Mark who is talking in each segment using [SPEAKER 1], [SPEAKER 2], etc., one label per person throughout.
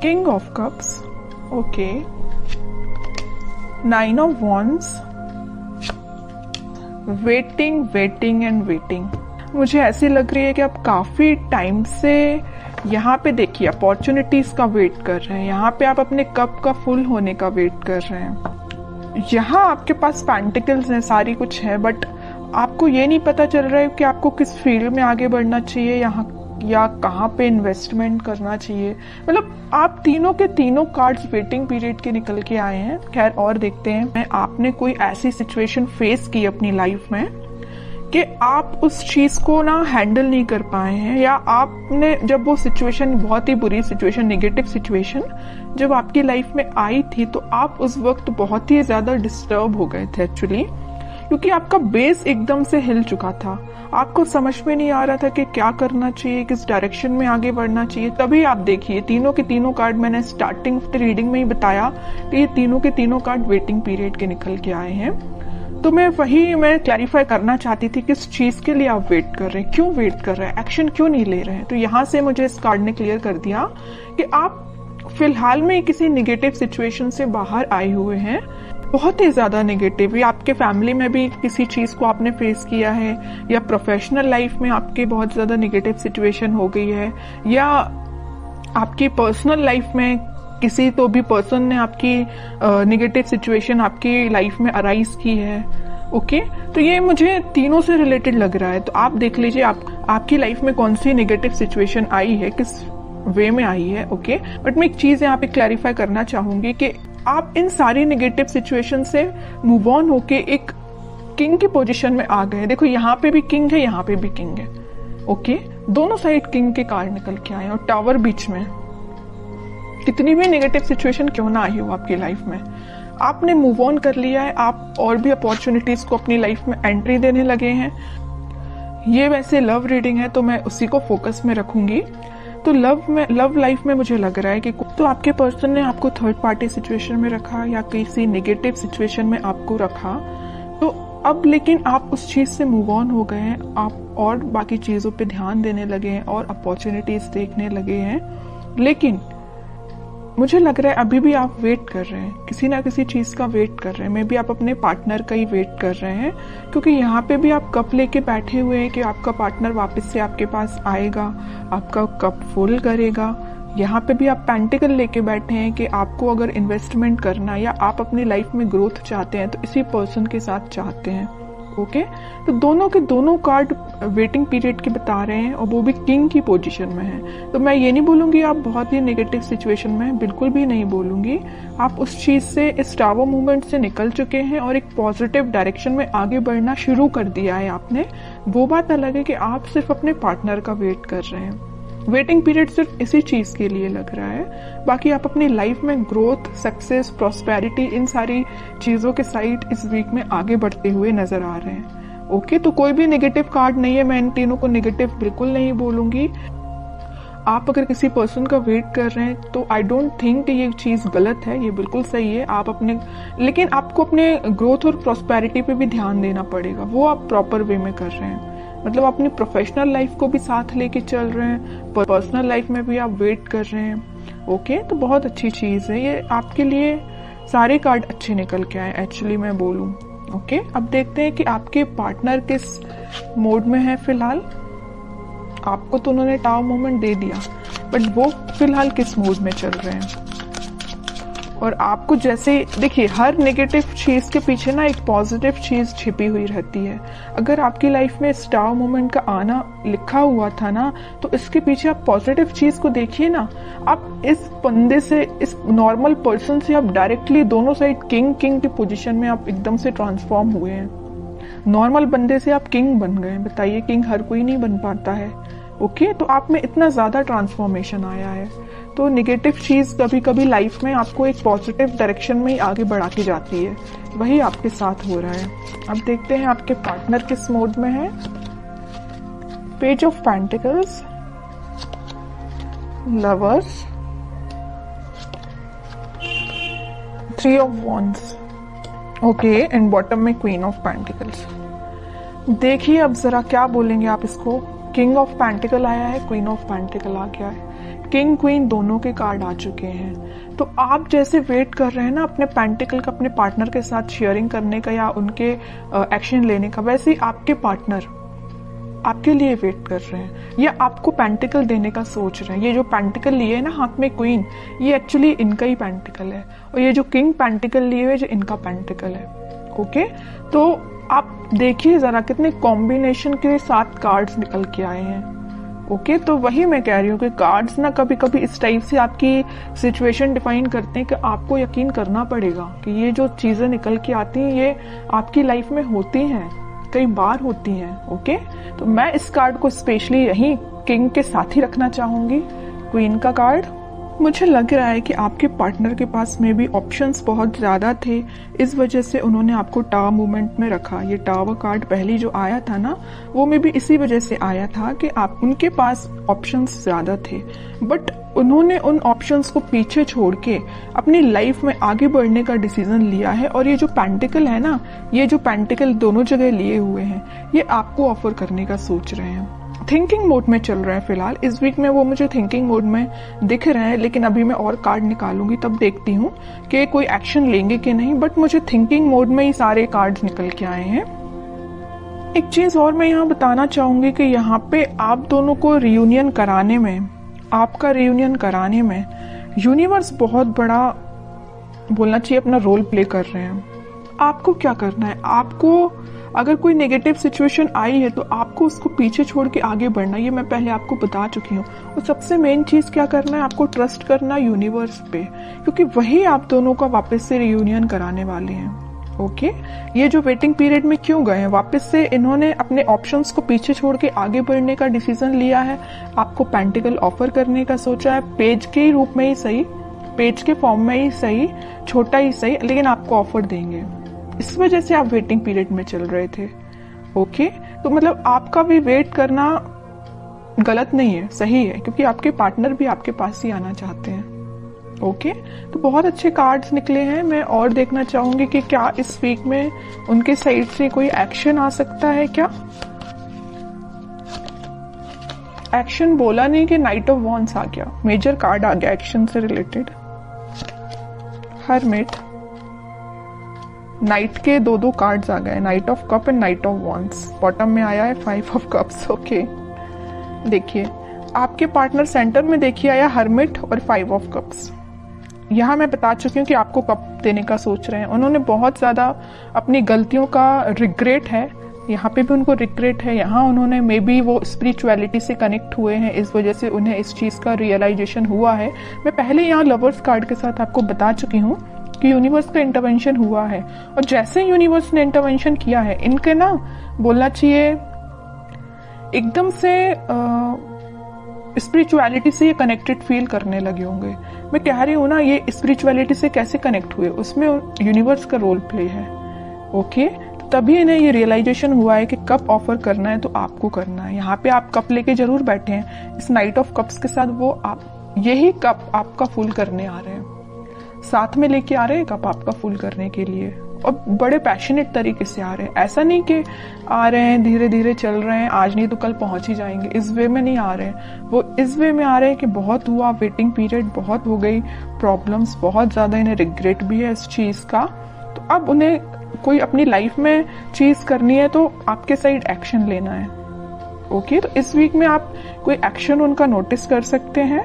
[SPEAKER 1] King of cups, okay, 9 of wands, waiting waiting and waiting. मुझे ऐसी लग रही है कि आप काफी टाइम से यहाँ पे देखिए अपॉर्चुनिटीज का वेट कर रहे हैं, यहाँ पे आप अपने कप का फुल होने का वेट कर रहे हैं। यहाँ आपके पास पेंटिकल्स हैं, सारी कुछ है, बट आपको ये नहीं पता चल रहा है कि आपको किस फील्ड में आगे बढ़ना चाहिए यहाँ या कहाँ पे इन्वेस्टमेंट करना चाहिए। मतलब आप तीनों के तीनों कार्ड्स वेटिंग पीरियड के निकल के आए हैं। खैर और देखते हैं, आपने कोई ऐसी सिचुएशन फेस की अपनी लाइफ में कि आप उस चीज को ना हैंडल नहीं कर पाए हैं, या आपने जब वो सिचुएशन, बहुत ही बुरी सिचुएशन, नेगेटिव सिचुएशन जब आपकी लाइफ में आई थी, तो आप उस वक्त बहुत ही ज्यादा डिस्टर्ब हो गए थे एक्चुअली, क्योंकि आपका बेस एकदम से हिल चुका था। आपको समझ में नहीं आ रहा था कि क्या करना चाहिए, किस डायरेक्शन में आगे बढ़ना चाहिए। तभी आप देखिए तीनों के तीनों कार्ड, मैंने स्टार्टिंग ऑफ द रीडिंग में ही बताया कि ये तीनों के तीनों कार्ड वेटिंग पीरियड के निकल के आए हैं। तो मैं क्लैरिफाई करना चाहती थी किस चीज के लिए आप वेट कर रहे हैं, क्यों वेट कर रहे हैं, एक्शन क्यों नहीं ले रहे हैं। तो यहाँ से मुझे इस कार्ड ने क्लियर कर दिया कि आप फिलहाल में किसी निगेटिव सिचुएशन से बाहर आए हुए हैं, बहुत ही ज्यादा नेगेटिव, या आपके फैमिली में भी किसी चीज को आपने फेस किया है, या प्रोफेशनल लाइफ में आपके बहुत ज्यादा नेगेटिव सिचुएशन हो गई है, या आपकी पर्सनल लाइफ में किसी तो भी पर्सन ने आपकी नेगेटिव सिचुएशन आपकी लाइफ में अराइज की है। ओके, तो ये मुझे तीनों से रिलेटेड लग रहा है। तो आप देख लीजिए आपकी लाइफ में कौन सी नेगेटिव सिचुएशन आई है, किस वे में आई है। ओके, बट मैं एक चीज यहाँ पे क्लैरिफाई करना चाहूंगी कि आप इन सारी नेगेटिव सिचुएशन से मूव ऑन होके एक किंग की पोजीशन में आ गए। देखो यहाँ पे भी किंग है, यहाँ पे भी किंग है। ओके, दोनों साइड किंग के कार्ड निकल के आए और टावर बीच में। कितनी भी नेगेटिव सिचुएशन क्यों ना आई हो आपकी लाइफ में, आपने मूव ऑन कर लिया है। आप और भी अपॉर्चुनिटीज को अपनी लाइफ में एंट्री देने लगे हैं। ये वैसे लव रीडिंग है तो मैं उसी को फोकस में रखूंगी। तो लव लाइफ में मुझे लग रहा है कि तो आपके पर्सन ने आपको थर्ड पार्टी सिचुएशन में रखा या किसी नेगेटिव सिचुएशन में आपको रखा, तो अब लेकिन आप उस चीज से मूव ऑन हो गए हैं, आप और बाकी चीजों पे ध्यान देने लगे हैं और अपॉर्चुनिटीज देखने लगे हैं। लेकिन मुझे लग रहा है अभी भी आप वेट कर रहे हैं, किसी ना किसी चीज का वेट कर रहे हैं। मे बी आप अपने पार्टनर का ही वेट कर रहे हैं, क्योंकि यहाँ पे भी आप कप लेके बैठे हुए हैं कि आपका पार्टनर वापस से आपके पास आएगा, आपका कप फुल करेगा। यहाँ पे भी आप पेंटिकल लेके बैठे हैं कि आपको अगर इन्वेस्टमेंट करना या आप अपनी लाइफ में ग्रोथ चाहते हैं तो इसी पर्सन के साथ चाहते हैं। ओके, तो दोनों के दोनों कार्ड वेटिंग पीरियड के बता रहे हैं और वो भी किंग की पोजीशन में है। तो मैं ये नहीं बोलूंगी आप बहुत ही नेगेटिव सिचुएशन में हैं, बिल्कुल भी नहीं बोलूंगी। आप उस चीज से, इस टावर मूवमेंट से निकल चुके हैं और एक पॉजिटिव डायरेक्शन में आगे बढ़ना शुरू कर दिया है आपने। वो बात अलग है कि आप सिर्फ अपने पार्टनर का वेट कर रहे हैं। वेटिंग पीरियड सिर्फ इसी चीज के लिए लग रहा है। बाकी आप अपनी लाइफ में ग्रोथ, सक्सेस, प्रॉस्पेरिटी, इन सारी चीजों के साइड इस वीक में आगे बढ़ते हुए नजर आ रहे हैं। ओके, तो कोई भी नेगेटिव कार्ड नहीं है, मैं इन तीनों को नेगेटिव बिल्कुल नहीं बोलूंगी। आप अगर किसी पर्सन का वेट कर रहे हैं तो आई डोंट थिंक ये चीज गलत है, ये बिल्कुल सही है। आप अपने, लेकिन आपको अपने ग्रोथ और प्रॉस्पेरिटी पे भी ध्यान देना पड़ेगा, वो आप प्रॉपर वे में कर रहे हैं। मतलब अपनी प्रोफेशनल लाइफ को भी साथ लेके चल रहे हैं, पर्सनल लाइफ में भी आप वेट कर रहे हैं। ओके, तो बहुत अच्छी चीज है ये, आपके लिए सारे कार्ड अच्छे निकल के आए एक्चुअली मैं बोलूं। ओके, अब देखते हैं कि आपके पार्टनर किस मोड में है फिलहाल। आपको तो उन्होंने टावर मोमेंट दे दिया, बट वो फिलहाल किस मूड में चल रहे हैं। और आपको जैसे देखिए, हर नेगेटिव चीज के पीछे ना एक पॉजिटिव चीज छिपी हुई रहती है। अगर आपकी लाइफ में स्टार मोमेंट का आना लिखा हुआ था ना, तो इसके पीछे आप पॉजिटिव चीज को देखिए ना। आप इस बंदे से, इस नॉर्मल पर्सन से आप डायरेक्टली दोनों साइड किंग की पोजीशन में आप एकदम से ट्रांसफॉर्म हुए हैं। नॉर्मल बंदे से आप किंग बन गए। बताइए, किंग हर कोई नहीं बन पाता है। ओके, तो आप में इतना ज्यादा ट्रांसफॉर्मेशन आया है। तो नेगेटिव चीज कभी कभी लाइफ में आपको एक पॉजिटिव डायरेक्शन में ही आगे बढ़ा के जाती है, वही आपके साथ हो रहा है। अब देखते हैं आपके पार्टनर किस मोड में है। Page of pentacles, lovers, 3 of wands, okay, and bottom में क्वीन ऑफ पेंटिकल्स। देखिए अब जरा क्या बोलेंगे आप इसको। किंग ऑफ पेंटिकल आया है, क्वीन ऑफ पेंटिकल आ गया है। किंग क्वीन दोनों के कार्ड आ चुके हैं। तो आप जैसे वेट कर रहे हैं ना अपने पेंटिकल का अपने पार्टनर के साथ शेयरिंग करने का या उनके एक्शन लेने का, वैसे ही आपके पार्टनर आपके लिए वेट कर रहे हैं या आपको पेंटिकल देने का सोच रहे हैं। ये जो पेंटिकल लिए है ना हाथ में क्वीन, ये एक्चुअली इनका ही पेंटिकल है, और ये जो किंग पेंटिकल लिए हुए जो इनका पेंटिकल है। ओके, तो आप देखिए जरा कितने कॉम्बिनेशन के साथ कार्ड्स निकल के आए हैं। ओके, तो वही मैं कह रही हूँ कि कार्ड्स ना कभी कभी इस टाइप से आपकी सिचुएशन डिफाइन करते हैं कि आपको यकीन करना पड़ेगा कि ये जो चीजें निकल के आती हैं ये आपकी लाइफ में होती हैं, कई बार होती हैं। ओके, तो मैं इस कार्ड को स्पेशली यही किंग के साथ ही रखना चाहूंगी, क्वीन का कार्ड। मुझे लग रहा है कि आपके पार्टनर के पास में भी ऑप्शंस बहुत ज्यादा थे, इस वजह से उन्होंने आपको टावर मूवमेंट में रखा। ये टावर कार्ड पहली जो आया था ना, वो में भी इसी वजह से आया था कि आप उनके पास ऑप्शंस ज्यादा थे, बट उन्होंने उन ऑप्शंस को पीछे छोड़ के अपनी लाइफ में आगे बढ़ने का डिसीजन लिया है। और ये जो पेंटिकल है ना, ये जो पेंटिकल दोनों जगह लिए हुए हैं, ये आपको ऑफर करने का सोच रहे हैं। थिंकिंग मोड में चल रहा है फिलहाल, इस वीक में वो मुझे थिंकिंग मोड में दिख रहे हैं, लेकिन अभी मैं और कार्ड निकालूंगी तब देखती हूँ कि कोई एक्शन लेंगे कि नहीं, बट मुझे थिंकिंग मोड में ही सारे कार्ड्स निकल के आए हैं। एक चीज और मैं यहाँ बताना चाहूंगी कि यहाँ पे आप दोनों को रियूनियन कराने में, आपका रियूनियन कराने में यूनिवर्स बहुत बड़ा बोलना चाहिए अपना रोल प्ले कर रहे हैं। आपको क्या करना है, आपको अगर कोई नेगेटिव सिचुएशन आई है तो आपको उसको पीछे छोड़ के आगे बढ़ना, ये मैं पहले आपको बता चुकी हूँ। और सबसे मेन चीज क्या करना है, आपको ट्रस्ट करना यूनिवर्स पे, क्योंकि वही आप दोनों का वापस से रियूनियन कराने वाले हैं। ओके, ये जो वेटिंग पीरियड में क्यों गए हैं, वापस से इन्होंने अपने ऑप्शंस को पीछे छोड़ के आगे बढ़ने का डिसीजन लिया है, आपको पेंटिकल ऑफर करने का सोचा है, पेज के रूप में ही सही, पेज के फॉर्म में ही सही, छोटा ही सही, लेकिन आपको ऑफर देंगे। इस वजह से आप वेटिंग पीरियड में चल रहे थे। ओके, तो मतलब आपका भी वेट करना गलत नहीं है, सही है, क्योंकि आपके पार्टनर भी आपके पास ही आना चाहते हैं। ओके, तो बहुत अच्छे कार्ड्स निकले हैं। मैं और देखना चाहूंगी कि क्या इस वीक में उनके साइड से कोई एक्शन आ सकता है। क्या एक्शन बोला नहीं कि नाइट ऑफ वॉन्ड्स आ गया, मेजर कार्ड आ गया एक्शन से रिलेटेड। हरमिट, नाइट के दो कार्ड्स आ गए, night of cup and night of wands. Bottom में आया है 5 ऑफ कप्स। ओके, देखिए आपके पार्टनर सेंटर में देखिए आया हरमिट और 5 ऑफ कप्स। यहाँ मैं बता चुकी हूँ कि आपको कप देने का सोच रहे हैं। उन्होंने बहुत ज्यादा अपनी गलतियों का रिग्रेट है, यहाँ पे भी उनको रिग्रेट है, यहाँ उन्होंने मे बी वो स्पिरिचुअलिटी से कनेक्ट हुए हैं, इस वजह से उन्हें इस चीज का रियलाइजेशन हुआ है। मैं पहले यहाँ लवर्स कार्ड के साथ आपको बता चुकी हूँ कि यूनिवर्स का इंटरवेंशन हुआ है, और जैसे यूनिवर्स ने इंटरवेंशन किया है, इनके ना बोलना चाहिए एकदम से स्पिरिचुअलिटी से ये कनेक्टेड फील करने लगे होंगे। मैं कह रही हूँ ना, ये स्पिरिचुअलिटी से कैसे कनेक्ट हुए, उसमें यूनिवर्स का रोल प्ले है। ओके, तो तभी इन्हें ये रियलाइजेशन हुआ है कि कप ऑफर करना है तो आपको करना है। यहाँ पे आप कप लेके जरूर बैठे हैं, इस नाइट ऑफ कप्स के साथ वो आप यही कप आपका फुल करने आ रहे हैं, साथ में लेके आ रहे हैं कप आपका फुल करने के लिए, और बड़े पैशनेट तरीके से आ रहे हैं। ऐसा नहीं कि आ रहे हैं धीरे धीरे चल रहे हैं, आज नहीं तो कल पहुंच ही जाएंगे, इस वे में नहीं आ रहे हैं। वो इस वे में आ रहे हैं कि बहुत हुआ, वेटिंग पीरियड बहुत हो गई, प्रॉब्लम्स बहुत ज्यादा, इन्हें रिग्रेट भी है इस चीज का। तो अब उन्हें कोई अपनी लाइफ में चीज करनी है तो आपके साइड एक्शन लेना है। ओके, तो इस वीक में आप कोई एक्शन उनका नोटिस कर सकते हैं,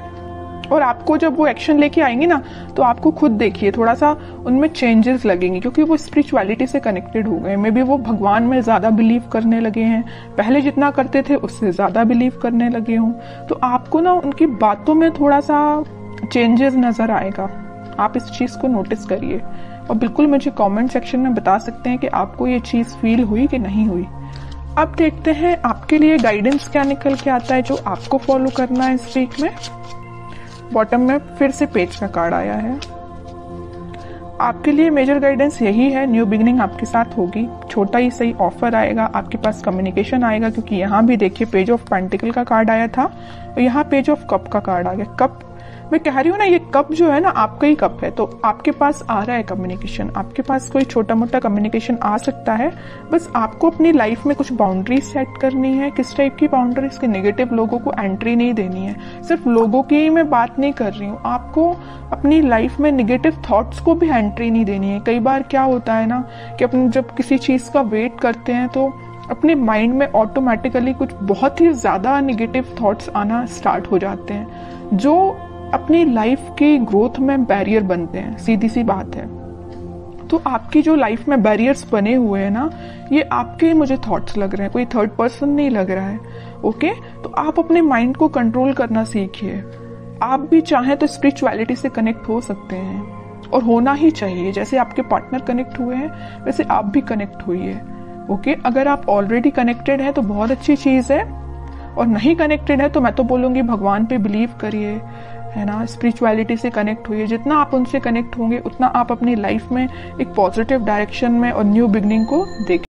[SPEAKER 1] और आपको जब वो एक्शन लेके आएंगे ना, तो आपको खुद देखिए थोड़ा सा उनमें चेंजेस लगेंगे, क्योंकि वो स्पिरिचुअलिटी से कनेक्टेड हो गए। मे बी वो भगवान में ज्यादा बिलीव करने लगे हैं, पहले जितना करते थे उससे ज्यादा बिलीव करने लगे हों। तो आपको ना उनकी बातों में थोड़ा सा चेंजेस नजर आएगा, आप इस चीज को नोटिस करिए, और बिल्कुल मुझे कमेंट सेक्शन में बता सकते हैं कि आपको ये चीज फील हुई कि नहीं हुई। अब देखते हैं आपके लिए गाइडेंस क्या निकल के आता है जो आपको फॉलो करना है इस वीक में। बॉटम में फिर से पेज का कार्ड आया है। आपके लिए मेजर गाइडेंस यही है, न्यू बिगिनिंग आपके साथ होगी, छोटा ही सही ऑफर आएगा, आपके पास कम्युनिकेशन आएगा, क्योंकि यहाँ भी देखिए पेज ऑफ पेंटिकल का कार्ड आया था और यहाँ पेज ऑफ कप का कार्ड आ गया। कप मैं कह रही हूँ ना, ये कप जो है ना आपका ही कप है, तो आपके पास आ रहा है कम्युनिकेशन, आपके पास कोई छोटा मोटा कम्युनिकेशन आ सकता है। बस आपको अपनी लाइफ में कुछ बाउंड्रीज सेट करनी है। किस टाइप की बाउंड्रीज? के नेगेटिव लोगों को एंट्री नहीं देनी है। सिर्फ लोगों की ही मैं बात नहीं कर रही हूँ, आपको अपनी लाइफ में नेगेटिव थॉट्स को भी एंट्री नहीं देनी है। कई बार क्या होता है ना कि अपन जब किसी चीज का वेट करते हैं तो अपने माइंड में ऑटोमेटिकली कुछ बहुत ही ज्यादा नेगेटिव थॉट्स आना स्टार्ट हो जाते हैं, जो अपनी लाइफ की ग्रोथ में बैरियर बनते हैं। सीधी सी बात है। तो आपकी जो लाइफ में बैरियर्स बने हुए हैं ना, ये आपके मुझे थॉट्स लग रहे हैं, कोई थर्ड पर्सन नहीं लग रहा है। ओके, तो आप अपने माइंड को कंट्रोल करना सीखिए। आप भी चाहें तो स्पिरिचुअलिटी से कनेक्ट हो सकते हैं, और होना ही चाहिए। जैसे आपके पार्टनर कनेक्ट हुए हैं वैसे आप भी कनेक्ट हुइए। ओके, अगर आप ऑलरेडी कनेक्टेड हैं तो बहुत अच्छी चीज है, और नहीं कनेक्टेड है तो मैं तो बोलूंगी भगवान पे बिलीव करिए, है ना, स्पिरिचुअलिटी से कनेक्ट हुइए। जितना आप उनसे कनेक्ट होंगे उतना आप अपनी लाइफ में एक पॉजिटिव डायरेक्शन में और न्यू बिगनिंग को देखें।